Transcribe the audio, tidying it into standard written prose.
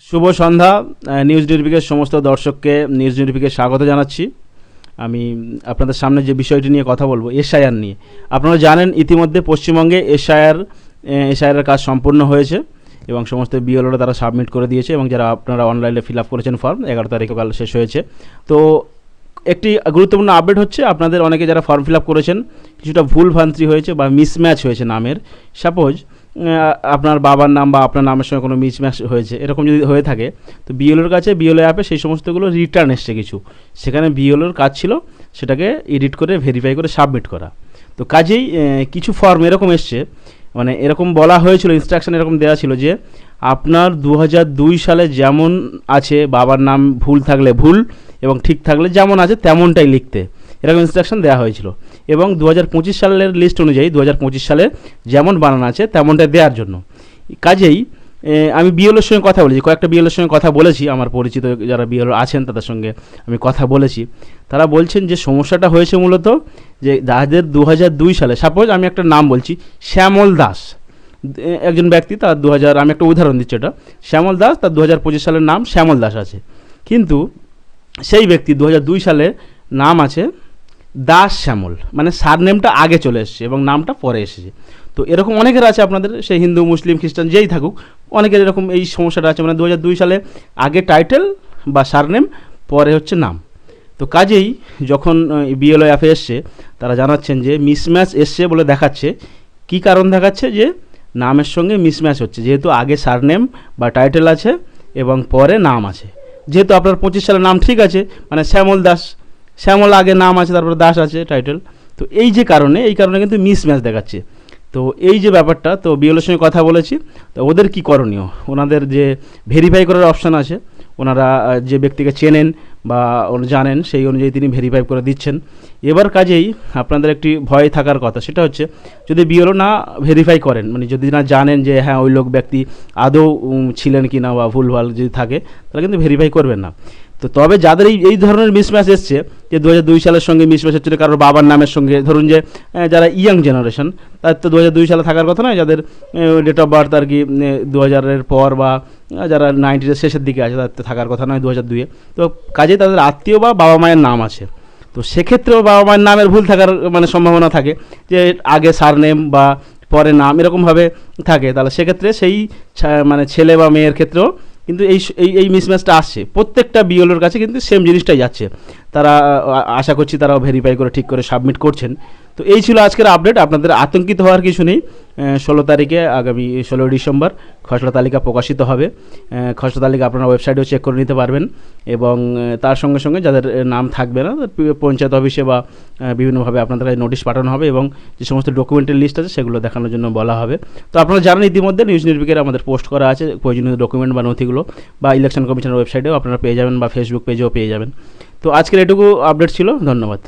শুভ সন্ধ্যা। News নির্ভিকের সমস্ত দর্শককে news নির্ভিকে স্বাগত জানাচ্ছি। আমি আপনাদের সামনে যে বিষয়টি নিয়ে কথা বলবো, এসআইআর নিয়ে। আপনারা জানেন ইতিমধ্যে পশ্চিমবঙ্গে এসআইআরের কাজ সম্পূর্ণ হয়েছে এবং সমস্ত বিএলওরা তারা সাবমিট করে দিয়েছে, এবং যারা আপনারা অনলাইনে ফিল আপ করেছেন ফর্ম 11 তারিখে কাল শেষ হয়েছে। তো একটি গুরুত্বপূর্ণ আপডেট হচ্ছে, আপনাদের অনেকে যারা ফর্ম ফিল আপ করেছেন কিছুটা ভুল ভ্রান্তি হয়েছে বা মিসম্যাচ হয়েছে নামের। সাপোজ আপনার বাবার নাম বা আপনার নামের সঙ্গে কোনো মিসম্যাচ হয়েছে, এরকম যদি হয়ে থাকে তো বিএলওর কাছে বিএলও অ্যাপে সেই সমস্তগুলো রিটার্ন এসছে কিছু, সেখানে বিএলওর কাজ ছিল সেটাকে এডিট করে ভেরিফাই করে সাবমিট করা। তো কাজেই কিছু ফর্ম এরকম এসছে, মানে এরকম বলা হয়েছিল, ইনস্ট্রাকশন এরকম দেওয়া ছিল যে আপনার 2002 সালে যেমন আছে বাবার নাম ভুল থাকলে ভুল এবং ঠিক থাকলে যেমন আছে তেমনটাই লিখতে, এরকম ইনস্ট্রাকশন দেওয়া হয়েছিল। এবং 2025 সালের লিস্ট অনুযায়ী 2025 সালে যেমন বানানো আছে তেমনটাই দেওয়ার জন্য। কাজেই আমি বিএলওর সঙ্গে কথা বলেছি, কয়েকটা বিএলওর সঙ্গে কথা বলেছি, আমার পরিচিত যারা বিএলও আছেন তাদের সঙ্গে আমি কথা বলেছি। তারা বলছেন যে সমস্যাটা হয়েছে মূলত যে যাদের 2002 সালে, সাপোজ আমি একটা নাম বলছি শ্যামল দাস, একজন ব্যক্তি তার 2000, আমি একটা উদাহরণ দিচ্ছি, এটা শ্যামল দাস, তার 2025 সালের নাম শ্যামল দাস আছে, কিন্তু সেই ব্যক্তি 2002 সালে নাম আছে দাস শ্যামল, মানে সারনেমটা আগে চলে এসেছে এবং নামটা পরে এসেছে। তো এরকম অনেকের আছে আপনাদের, সে হিন্দু মুসলিম খ্রিস্টান যেই থাকুক, অনেকের এরকম এই সমস্যাটা আছে, মানে 2002 সালে আগে টাইটেল বা সারনেম, পরে হচ্ছে নাম। তো কাজেই যখন বিএলও অ্যাপে এসছে তারা জানাচ্ছেন যে মিসম্যাচ এসছে বলে দেখাচ্ছে। কি কারণ দেখাচ্ছে? যে নামের সঙ্গে মিসম্যাচ হচ্ছে, যেহেতু আগে সারনেম বা টাইটেল আছে এবং পরে নাম আছে। যেহেতু আপনার 25 সালের নাম ঠিক আছে, মানে শ্যামল দাস, শ্যামল আগে নাম আছে তারপরে দাস আছে টাইটেল, তো এই কারণে কিন্তু মিসম্যাচ দেখাচ্ছে। তো এই যে ব্যাপারটা, তো বিএলওর সঙ্গে কথা বলেছি, তো ওদের কি করণীয়, ওনাদের যে ভেরিফাই করার অপশান আছে, ওনারা যে ব্যক্তিকে চেনেন বা জানেন সেই অনুযায়ী তিনি ভেরিফাই করে দিচ্ছেন। এবার কাজেই আপনাদের একটি ভয় থাকার কথা, সেটা হচ্ছে যদি বিএলও না ভেরিফাই করেন, মানে যদি না জানেন যে হ্যাঁ ওই লোক ব্যক্তি আদৌ ছিলেন কি না বা ভুলভাল যদি থাকে, তাহলে কিন্তু ভেরিফাই করবেন না। তো তবে যাদের এই ধরনের মিসম্যাচ এসছে, যে 2002 সালের সঙ্গে মিসম্যাচ হচ্ছে কারোর বাবার নামের সঙ্গে, ধরুন যে যারা ইয়াং জেনারেশন, তাদের তো 2002 সালে থাকার কথা নয়, যাদের ডেট অফ বার্থ আর কি 2000-এর পর বা যারা 90-এর শেষের দিকে আছে তাদের তো থাকার কথা নয় 2002-এ। তো কাজে তাদের আত্মীয় বা বাবা মায়ের নাম আছে, তো সেক্ষেত্রেও বাবা মায়ের নামের ভুল থাকার মানে সম্ভাবনা থাকে, যে আগে সারনেম বা পরে নাম এরকমভাবে থাকে, তাহলে সেক্ষেত্রে সেই মানে ছেলে বা মেয়ের ক্ষেত্রেও কিন্তু এই মিসম্যাচটা আসছে। প্রত্যেকটা বিএলওর কাছে কিন্তু সেম জিনিসটাই যাচ্ছে, তারা আশা করছি তারাও ভেরিফাই করে ঠিক করে সাবমিট করছেন। তো এই ছিল আজকের আপডেট, আপনাদের আতঙ্কিত হওয়ার কিছু নেই। 16 তারিখে, আগামী 16 ডিসেম্বর খসড়া তালিকা প্রকাশিত হবে। খসড়া তালিকা আপনারা ওয়েবসাইটেও চেক করে নিতে পারবেন, এবং তার সঙ্গে সঙ্গে যাদের নাম থাকবে না পঞ্চায়েত অফিসে বা বিভিন্নভাবে আপনাদের কাছে নোটিশ পাঠানো হবে, এবং যে সমস্ত ডকুমেন্টের লিস্ট আছে সেগুলো দেখানোর জন্য বলা হবে। তো আপনারা জানেন ইতিমধ্যে নিউজ নির্ভিকের আমাদের পোস্ট করা আছে প্রয়োজনীয় ডকুমেন্ট বা নথিগুলো, বা ইলেকশন কমিশনের ওয়েবসাইটেও আপনারা পেয়ে যাবেন বা ফেসবুক পেজেও পেয়ে যাবেন। তো আজকের এটুকু আপডেট ছিল, ধন্যবাদ।